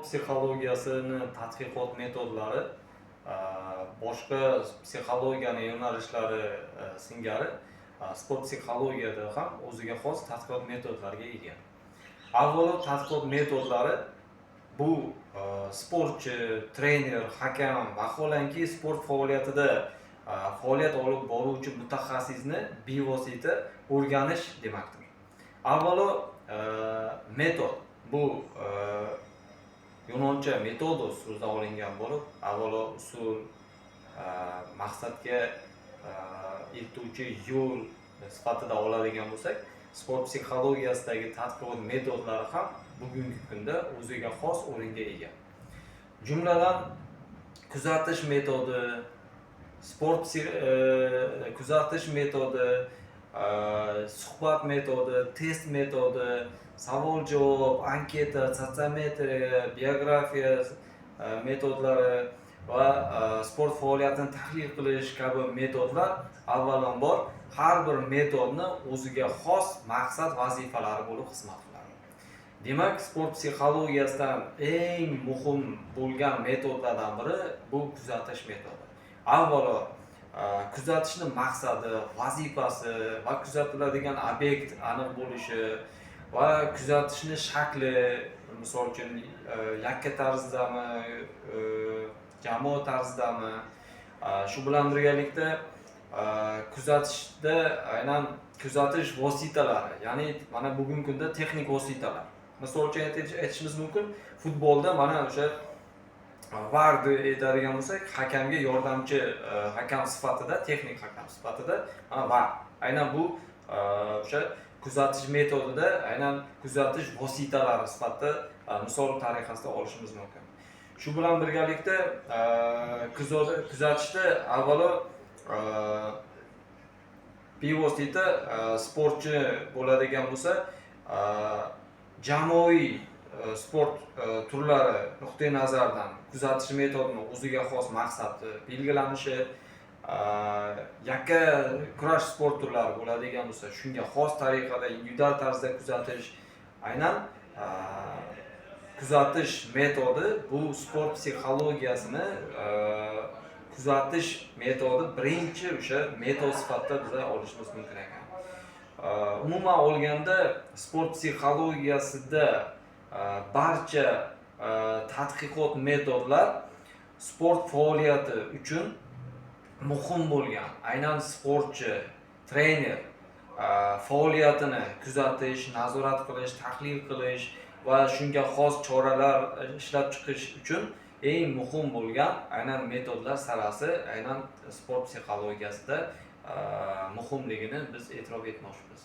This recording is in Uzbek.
psixologiyasini tadqiqot metodlari boshqa psixologiyani yo'nalishlari singari sport psixologiyada ham o'ziga xos tadqiqot metodlariga ega. Avvalo tadqiqot metodlari bu sportchi, trener, hakam va vaholanki sport faoliyatida faoliyat olib boruvchi mutaxassisni bevosita o'rganish demakdir. Avvalo metod bu yunoncha metodos so'zidan olingan bo'lib, avvalo usul, maqsadga eltuvchi yo'l sifatida oladigan bo'lsak, sport psixologiyasidagi tadqiqot metodlari ham bugungi kunda o'ziga xos o'ringa ega. Jumladan kuzatish metodi, sport kuzatish metodi, suhbat metodi, test metodi, savol-javob, anketa, sotsiometriya, biografiya metodlari va sport faoliyatini tahlil qilish kabi metodlar avvalambor har bir metodni o'ziga xos maqsad vazifalari bo'lib xizmat qiladi. Demak, sport psixologiyasidan eng muhim bo'lgan metodlardan biri bu kuzatish metodi. Avvalo kuzatishni maqsadi, vazifasi va kuzatiladigan obyekt aniq bo'lishi va kuzatishni shakli, misol uchun yakka tarzdami, jamoat tarzidami, shu bilan birgalikda kuzatishda aynan kuzatish vositalari, ya'ni mana bugungi kunda texnik vositalar. Misol uchun aytishimiz mumkin, futbolda mana o'sha VAR aytadigan bo'lsak, hakamga yordamchi hakam sifatida, texnik hakam sifatida VAR. Aynan bu o'sha kuzatish metodida aynan kuzatish vositalari sifatida misol tariqasida olishimiz mumkin. Shu bilan birgalikda kuzatishda avvalo bevosita sportchi bo'ladigan bo'lsa, jamoaviy sport turlari nuqtai nazaridan kuzatish metodining o'ziga xos maqsadi belgilanishi, yakka kurash sport turlari bo'ladigan bo'lsa, shunga xos tariqada individual tarzda kuzatish, aynan kuzatish metodi bu sport psixologiyasini kuzatish metodi birinchi o'sha metod sifatida biz olishimiz mumkin ekan. Umuman olganda sport psixologiyasida barcha tadqiqot metodlar sport faoliyati uchun muhim bo'lgan, aynan sportchi, trener faoliyatini kuzatish, nazorat qilish, tahlil qilish va shunga xos choralar ishlab chiqish uchun eng muhim bo'lgan aynan metodlar sarasi aynan sport psixologiyasida muhimligini biz e'tirof etmoqchimiz.